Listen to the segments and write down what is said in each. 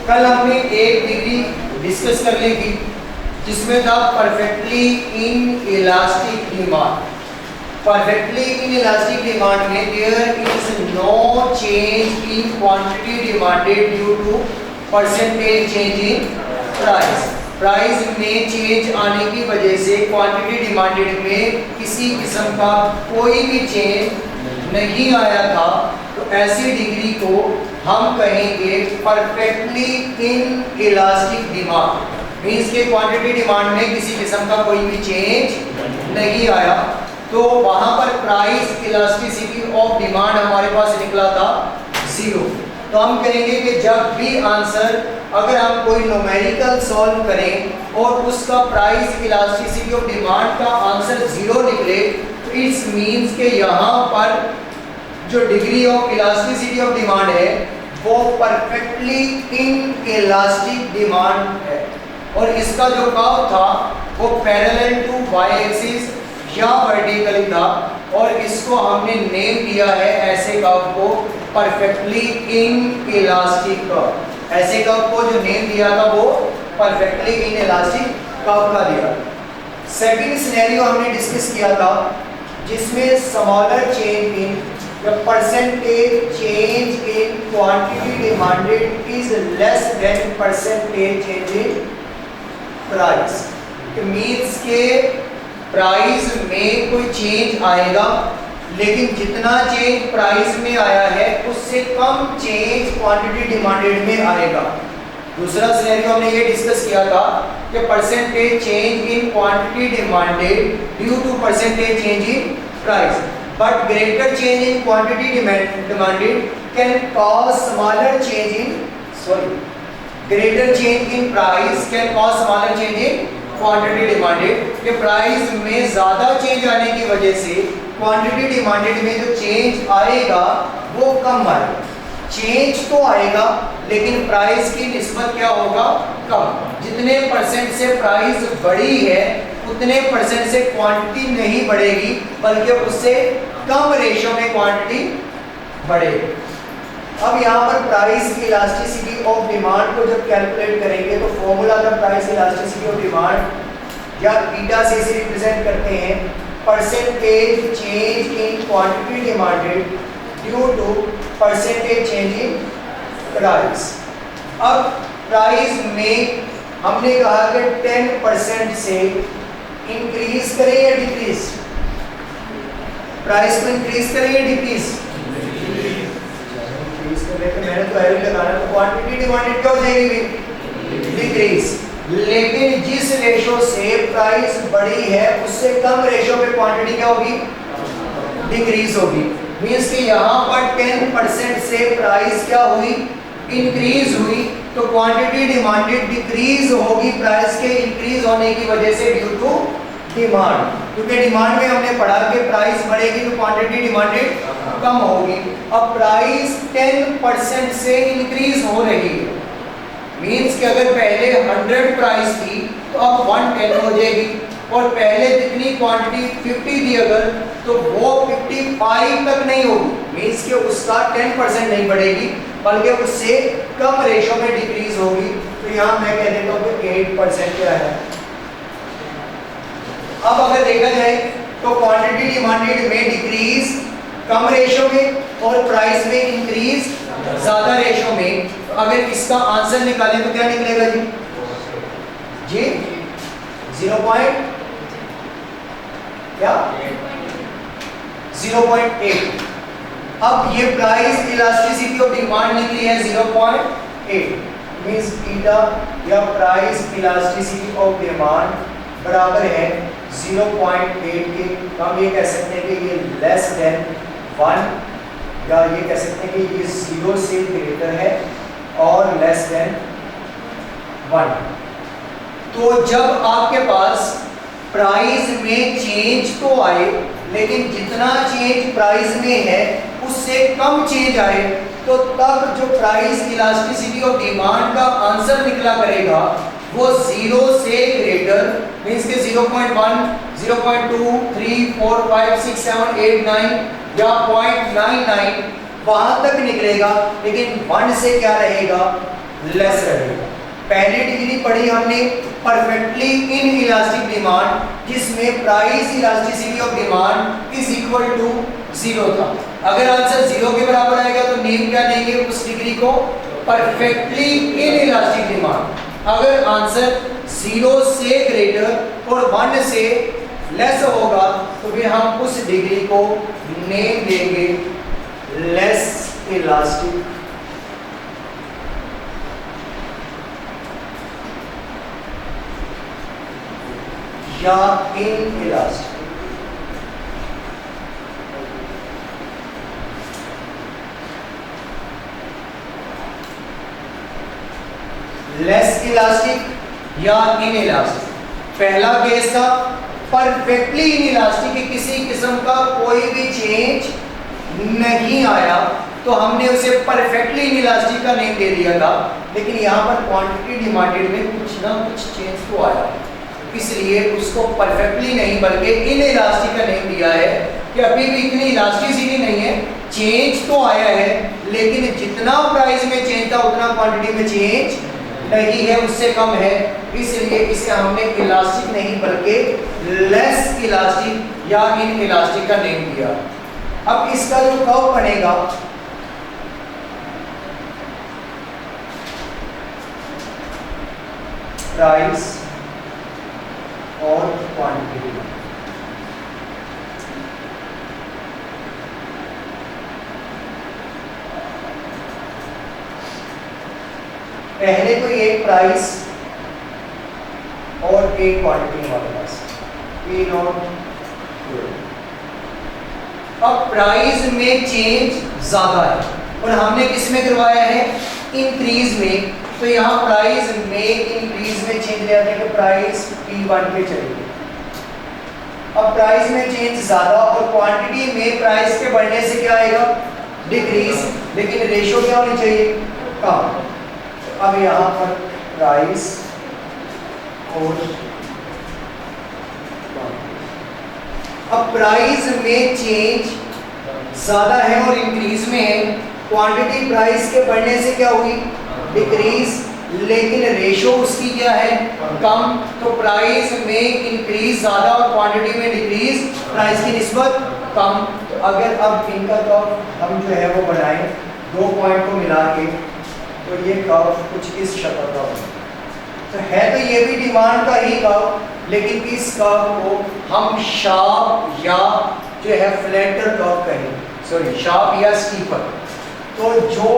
कल हमने एक डिग्री डिस्कस कर ली थी जिसमें था perfectly inelastic demand. Perfectly inelastic demand में there is no change in quantity demanded due to percentage change in price. Price में चेंज आने की वजह से क्वांटिटी डिमांडेड में किसी किस्म का कोई भी चेंज नहीं आया था, तो ऐसी डिग्री को हम कहेंगे perfectly inelastic demand. Means के क्वांटिटी डिमांड में किसी किस्म का कोई भी चेंज नहीं आया, तो वहां पर प्राइस इलास्टिसिटी ऑफ डिमांड हमारे पास निकला था 0। तो हम कहेंगे कि जब भी आंसर अगर हम कोई न्यूमेरिकल सॉल्व करें और उसका प्राइस इलास्टिसिटी ऑफ डिमांड का आंसर 0 निकले, तो इट्स मीन्स के यहाँ पर जो degree of elasticity of demand है वो परफेक्टली इन इलास्टिक डिमांड है। और इसका जो कर्व था वो पैरेलल टू वाई एक्सिस या वर्टिकली था, और इसको हमने नेम दिया है ऐसे कर्व को परफेक्टली इन इलास्टिक कर्व। ऐसे कर्व को जो नेम दिया था वो परफेक्टली इन इलास्टिक कर्व का दिया। सेकंड सिनेरियो हमने डिस्कस किया था जिसमें smaller change in the percentage change in quantity demanded is less than percentage change in price। it means के प्राइस में कोई चेंज आएगा लेकिन जितना चेंज प्राइस में आया है उससे कम चेंज क्वांटिटी डिमांडेड में आएगा। दूसरा सिनेरियो हमने ये डिस्कस किया था कि percentage change in quantity demanded due to percentage change in price, but greater change in quantity demanded can cause smaller change in greater change in price can cause smaller change in quantity demanded। कि price में ज़्यादा change आने की वजह से quantity demanded में जो change आएगा वो कम आएगा। चेंज तो आएगा लेकिन प्राइस की निस्बत क्या होगा, कम। जितने परसेंट से प्राइस बढ़ी है उतने परसेंट से क्वांटिटी नहीं बढ़ेगी, बल्कि उससे कम रेशो में क्वांटिटी बढ़ेगी। अब यहाँ पर प्राइस इलास्टिसिटी ऑफ डिमांड को जब कैलकुलेट करेंगे तो फॉर्मूला था प्राइस इलास्टिसिटी ऑफ डिमांड या बीटा से इसे रिप्रेजेंट करते हैं percentage change in quantity demanded due to percentage change in price. अब प्राइस में हमने कहा कि 10% से इंक्रीज करें या डिक्रीज, प्राइस को इंक्रीज करें या डिक्रीज, इंक्रीज करें तो मैंने तो एरो लगाना, तो क्वांटिटी डिमांडेड क्या हो जाएगी, डिक्रीज। लेकिन जिस रेशो से प्राइस बढ़ी है उससे कम रेशो पे क्वांटिटी क्या होगी, डिक्रीज होगी। मींस कि यहाँ पर 10% से प्राइस क्या हुई, इंक्रीज हुई, तो क्वांटिटी डिमांडेड डिक्रीज होगी प्राइस के इंक्रीज होने की वजह से ड्यू टू डिमांड। क्योंकि डिमांड में हमने पढ़ा कि प्राइस बढ़ेगी तो क्वांटिटी डिमांडेड कम होगी। अब प्राइस 10% से इंक्रीज हो रही है, मींस कि अगर पहले 100 प्राइस थी तो अब 110 हो जाएगी, और पहले जितनी क्वांटिटी 50 थी अगर, तो वो 55 तक नहीं होगी। मींस कि उसका 10% नहीं बढ़ेगी बल्कि उससे कम रेशो में डिक्रीज होगी। तो यहाँ मैं कह देता हूँ कि 8% क्या है। अब अगर देखा जाए तो क्वांटिटी डिमांडेड में डिक्रीज कम रेशो में और प्राइस में इंक्रीज ज्यादा रेशो में। तो अगर इसका आंसर निकालें तो क्या निकलेगा जी, जी 0.8। अब ये प्राइस इलास्टिसिटी ऑफ डिमांड निकली है 0.8, मींस थीटा या प्राइस इलास्टिसिटी ऑफ डिमांड बराबर है 0.8 के। हम ये कह सकते हैं कि ये लेस देन 1, या ये कह सकते हैं कि ये 0 से ग्रेटर है और लेस देन 1। तो जब आपके पास प्राइस में चेंज तो आए लेकिन जितना चेंज प्राइस में है उससे कम चेंज आए, तो तब जो प्राइस इलास्टिसिटी ऑफ डिमांड का आंसर निकला करेगा वो 0 से ग्रेटर, मींस के 0.1, 0.2, 3, 4, 5, 6, 7, 8, 9 या 0.99 वहां तक निकलेगा। लेकिन 1 से क्या रहेगा, लेस रहेगा। पहली डिग्री पढ़ी हमने परफेक्टली इन इलास्टिक डिमांड जिसमें price elasticity of demand is equal to 0 था। अगर आंसर 0 के बराबर आएगा तो नेम क्या देंगे उस डिग्री को, परफेक्टली इन इलास्टिक डिमांड। अगर आंसर 0 से ग्रेटर और 1 से लेस होगा तो फिर हम उस डिग्री को नेम देंगे लेस इलास्टिक या इन इलास्टिक। लेस इलास्टिक या इन इलास्टिक। पहला केस था परफेक्टली इन इलास्टिक की किसी किस्म का कोई भी चेंज नहीं आया तो हमने उसे परफेक्टली इन इलास्टिक का नेम दे दिया था। लेकिन यहाँ पर क्वांटिटी डिमांडेड में कुछ ना कुछ चेंज तो आया, इसलिए उसको परफेक्टली नहीं बल्कि इन इलास्टिक का नेम दिया है कि अभी भी इतनी इलास्टिसिटी नहीं है, चेंज तो आया है लेकिन जितना प्राइस में चेंज था उतना क्वांटिटी में चेंज नहीं है, उससे कम है, इसलिए इसे हमने इलास्टिक नहीं बल्कि लेस इलास्टिक या इन इलास्टिक का नेम दिया। अब इसका जो कर्व बनेगा प्राइस और क्वांटिटी, पहले तो एक प्राइस और एक क्वांटिटी हमारे पास P नॉट। अब प्राइस में चेंज ज्यादा है और हमने किस में करवाया है, इंक्रीज में, तो यहाँ प्राइस में इंक्रीज में चेंज ले आते हैं, प्राइस P1 पे चलेगी। अब प्राइस में चेंज ज्यादा और क्वांटिटी में प्राइस के बढ़ने से क्या आएगा, डिक्रीज, लेकिन रेशियो क्या होनी चाहिए, कम। अब यहाँ पर प्राइस और अब प्राइस में चेंज ज्यादा है और इंक्रीज में है, क्वांटिटी प्राइस के बढ़ने से क्या हुई, डिक्रीज, लेकिन रेशो उसकी क्या है, कम। तो प्राइस में इंक्रीज ज्यादा और क्वांटिटी में डिक्रीज, प्राइस की निस्बत कम। तो अगर अब इनका कर्व हम जो है वो बनाएं दो पॉइंट को मिला के तो ये कर्व कुछ इस शक्ल का बने। तो है तो ये भी डिमांड का ही कर्व, लेकिन इस कर्व को हम शार्प या जो है फ्लैटर कर्व कहें, सॉरी शार्प या स्टीपर। तो जो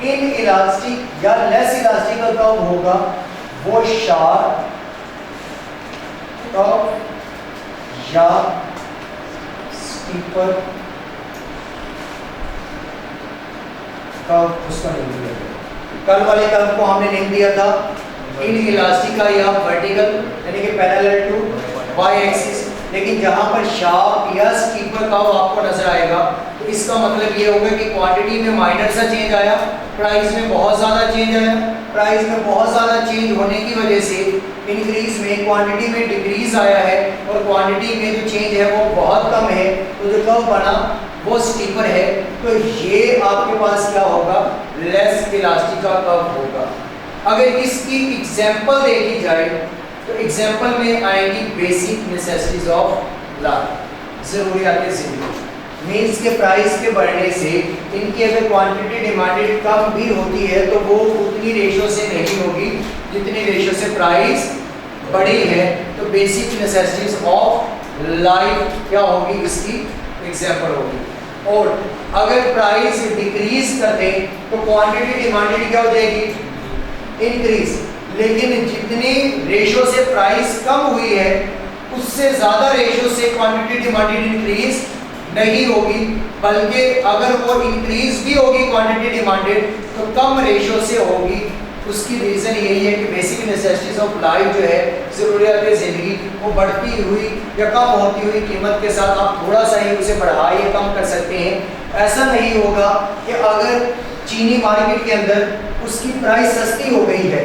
इन इलास्टिक या लेस इलास्टिक का कर्व होगा वो शार्प कर्व या स्टीपर कर्व उसका नेम दिया गया। कल वाले कर्व को हमने नेम दिया था इन इलास्टिका या वर्टिकल यानी कि पैरेलल टू वाई एक्सिस, लेकिन जहां पर शार्प या स्टीपर कर्व आपको नजर आएगा तो इसका मतलब ये होगा कि क्वांटिटी में माइनर सा चेंज आया, प्राइस में बहुत ज़्यादा चेंज आया। प्राइस में बहुत ज़्यादा चेंज होने की वजह से इंक्रीज में, क्वांटिटी में डिक्रीज आया है और क्वांटिटी में जो चेंज है वो बहुत कम है, तो जो कर्व बना वो स्टीपर है। तो ये आपके पास क्या होगा, लेस इलास्टिक का कर्व होगा। अगर इसकी एग्जाम्पल देखी जाए तो एग्जाम्पल में आएगी बेसिक नेसेसिटीज ऑफ लाइफ, ज़रूरियात ज़िंदगी। मीन्स के प्राइस के बढ़ने से इनकी अगर क्वांटिटी डिमांडेड कम भी होती है तो वो उतनी रेशो से नहीं होगी जितनी रेशो से प्राइस बड़ी है। तो बेसिक नेसेसिटीज ऑफ लाइफ क्या होगी, इसकी एग्जाम्पल होगी। और अगर प्राइस डिक्रीज कर दें तो क्वांटिटी डिमांडेड क्या हो जाएगी, इंक्रीज, लेकिन जितनी रेशो से प्राइस कम हुई है उससे ज़्यादा रेशो से क्वांटिटी डिमांडेड इंक्रीज नहीं होगी, बल्कि अगर वो इंक्रीज भी होगी क्वांटिटी डिमांडेड तो कम रेशो से होगी। उसकी रीज़न यही है कि बेसिक नेसेसिटीज ऑफ लाइफ जो है, ज़रूरियात ज़िंदगी, वो बढ़ती हुई या कम होती हुई कीमत के साथ आप थोड़ा सा ही उसे बढ़ा या कम कर सकते हैं। ऐसा नहीं होगा कि अगर चीनी मार्केट के अंदर उसकी प्राइस सस्ती हो गई है,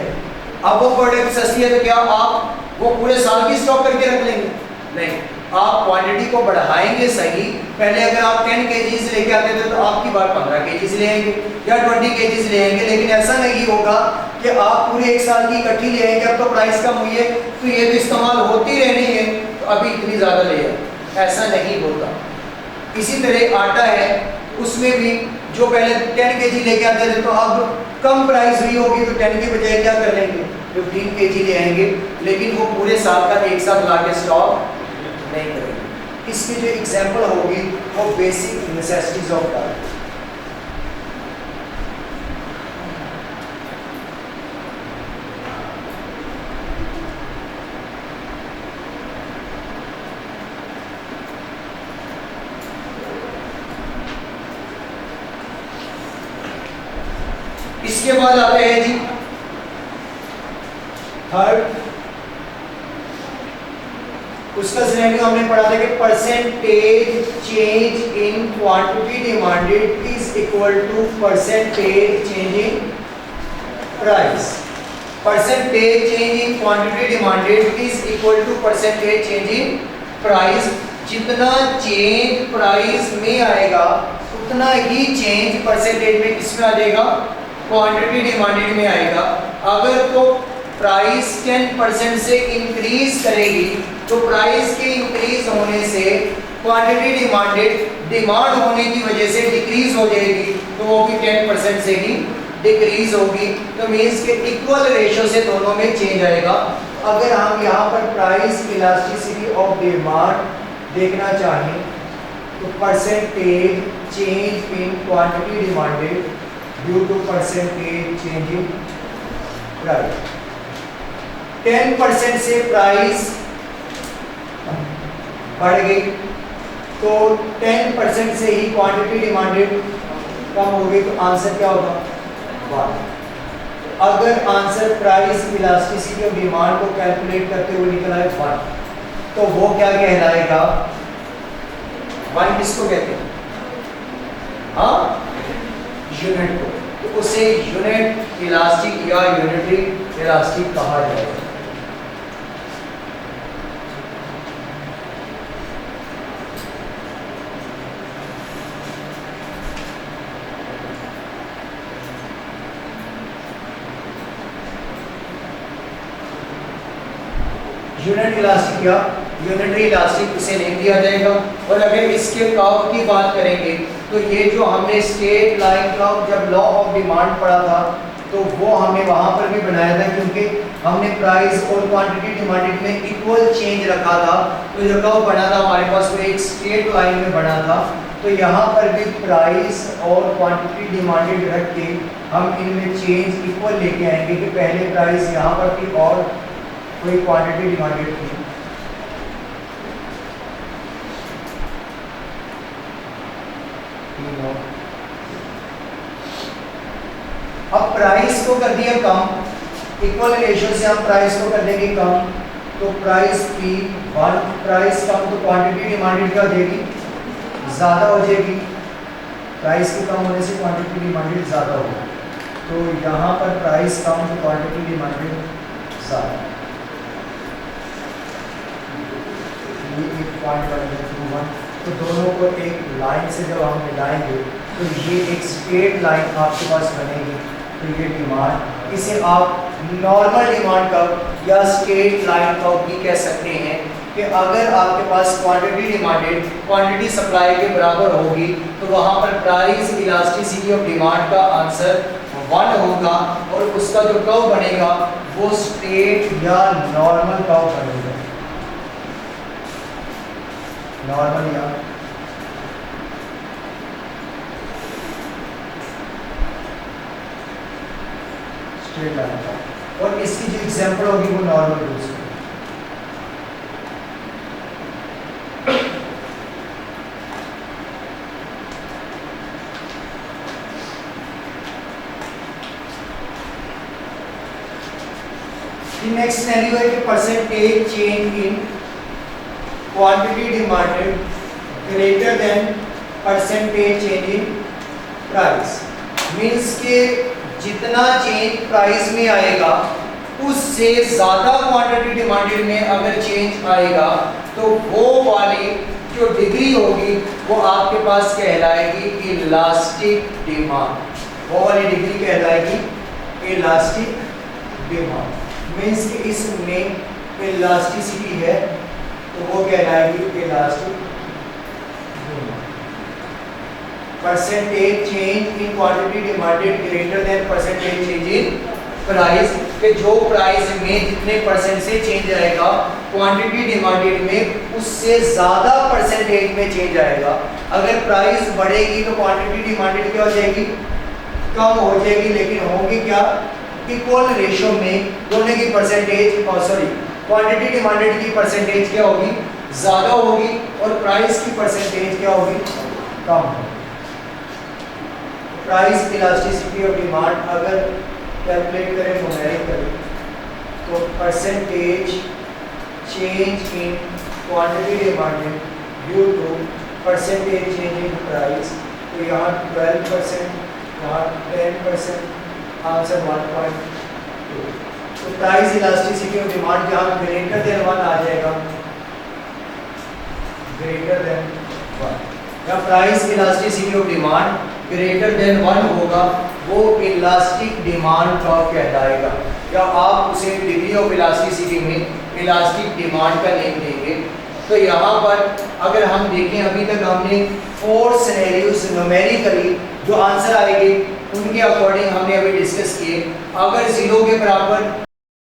अब वो प्रोडक्ट सस्ती है तो क्या आप वो पूरे साल की स्टॉक करके रख लेंगे, नहीं, आप क्वांटिटी को बढ़ाएंगे सही। पहले अगर आप 10 केजीज लेके आते थे तो आपकी बार 15 केजीज ले आएंगे या 20 केजीज ले आएंगे, लेकिन ऐसा नहीं होगा कि आप पूरे एक साल की इकट्ठी ले आएंगे। अब तो प्राइस कम हुई है तो ये तो इस्तेमाल होती रहनी है तो अभी इतनी ज़्यादा ले आए, ऐसा नहीं होता। इसी तरह आटा है, उसमें भी जो पहले 10 केजी लेके आते थे तो अब कम प्राइस हुई होगी तो 10 के बजाय क्या कर लेंगे 15 केजी ले आएंगे, लेकिन वो पूरे साल का एक साथ ला के स्टॉक नहीं करेंगे। इसकी जो एग्जाम्पल होगी वो बेसिक नेसेसिटीज ऑफ डाइट। इसके बाद आते हैं जी थर्ड, उसका सिनेरियो हमने पढ़ा था कि percentage change in quantity demanded is equal to percentage change in price. Percentage change in quantity demanded is equal to percentage change in price. जितना चेंज प्राइस में आएगा उतना ही चेंज परसेंटेज में किसमें आ जाएगा, क्वांटिटी डिमांडेड में आएगा। अगर तो प्राइस 10% से इंक्रीज करेगी तो प्राइस के इंक्रीज होने से क्वांटिटी डिमांडेड डिमांड होने की वजह से डिक्रीज हो जाएगी, तो वो भी 10% से ही डिक्रीज होगी। तो मीन्स के इक्वल रेशियो से दोनों में चेंज आएगा। अगर हम यहाँ पर प्राइस इलास्टिसिटी ऑफ डिमांड देखना चाहें तो percentage change in quantity demanded due to percentage change in price. 10% से प्राइस बढ़ गई तो 10% से ही क्वांटिटी डिमांडेड कम हो गई, तो आंसर क्या होगा 1। अगर answer price elasticity of demand को कैलकुलेट करते हुए निकला है 1, तो वो क्या कहलाएगा, 1 किसको कहते हैं, हाँ यूनिट को, तो उसे यूनिट इलास्टिक या यूनिटरी इलास्टिक कहा जाएगा। यूनिट इलास्टिक या यूनिटरी इलास्टिक इसे नेम दिया जाएगा। और अगर इसके कर्व की बात करेंगे तो ये जो हमने स्ट्रेट लाइन कर्व जब लॉ ऑफ डिमांड पढ़ा था तो वो हमने वहाँ पर भी बनाया था, क्योंकि हमने प्राइस और क्वांटिटी डिमांडेड में इक्वल चेंज रखा था। तो जो कर्व बना था हमारे पास वो एक स्ट्रेट लाइन में बना था। तो यहाँ पर भी प्राइस और क्वांटिटी डिमांडेड रख के हम इनमें चेंज इक्वल लेके आएंगे कि पहले प्राइस यहाँ पर थी और कोई क्वांटिटी डिमांडेड थी। अब प्राइस को कर दिया कम, इक्वल रेशियो से हम प्राइस को कर देंगे कम, तो प्राइस की 1 प्राइस कम तो क्वांटिटी डिमांडेड क्या हो जाएगी, ज़्यादा हो जाएगी। प्राइस के कम होने से क्वांटिटी डिमांडेड ज़्यादा होगी, तो यहाँ पर प्राइस कम तो क्वांटिटी डिमांडेड ज़्यादा। ये एक पॉइंट बन 1, तो दोनों को एक लाइन से जब हम मिलाएंगे तो ये एक स्ट्रेट लाइन आपके पास बनेगी। तो ये डिमांड, इसे आप नॉर्मल डिमांड कर्व या स्ट्रेट लाइन कर्व भी कह सकते हैं कि अगर आपके पास क्वांटिटी डिमांडेड क्वांटिटी सप्लाई के बराबर होगी तो वहाँ पर प्राइस इलास्टिसिटी ऑफ डिमांड का आंसर 1 होगा और उसका जो कर्व बनेगा वो स्ट्रेट या नॉर्मल कर्व बनेगा। नॉर्मल या स्ट्रेट लाइन का, और इसकी जो एग्जांपल होगी वो नॉर्मल रूल्स की। नेक्स्ट सिनेरियो है कि percentage change in quantity demanded greater than percentage change in price. Means के जितना चेंज प्राइस में आएगा उससे ज़्यादा क्वांटिटी डिमांडेड में अगर चेंज आएगा तो वो वाली जो डिग्री होगी वो आपके पास कहलाएगी इलास्टिक डिमांड। वो वाली डिग्री कहलाएगी इलास्टिक डिमांड। मीन्स कि इसमें इलास्टिसिटी है तो वो कहलाएगी elastic demand. Percentage change in quantity demanded greater than percentage change in price, कि जो प्राइस में जितने परसेंट से चेंज आएगा क्वांटिटी डिमांडेड में उससे ज़्यादा परसेंटेज में चेंज आएगा। अगर प्राइस बढ़ेगी तो क्वांटिटी डिमांडेड क्या हो जाएगी, कम हो जाएगी, लेकिन होंगी क्या, इक्वल रेशियो में दोनों की परसेंटेज, क्वांटिटी डिमांडेड की परसेंटेज क्या होगी, ज़्यादा होगी और प्राइस की परसेंटेज क्या होगी, कम होगी। प्राइस इलास्टिसिटी ऑफ डिमांड अगर कैलकुलेट करें न्यूमेरिकली तो percentage change in quantity demanded due to percentage change in price, तो यहाँ 12%, यहाँ 10%, आंसर 1.2। तो प्राइस इलास्टिसिटी ऑफ डिमांड जहाँ ग्रेटर देन 1 आ जाएगा, ग्रेटर देन 1, या price elasticity of demand greater than 1 होगा वो इलास्टिक डिमांड का कहलाएगा, या आप उसे डिग्री ऑफ इलास्टिसिटी में इलास्टिक डिमांड का नेम देंगे। तो यहाँ पर अगर हम देखें अभी तक हमने 4 सिनेरियोस न्यूमेरिकली जो आंसर आएंगे उनके अकॉर्डिंग हमने अभी डिस्कस किए। अगर 0 के बराबर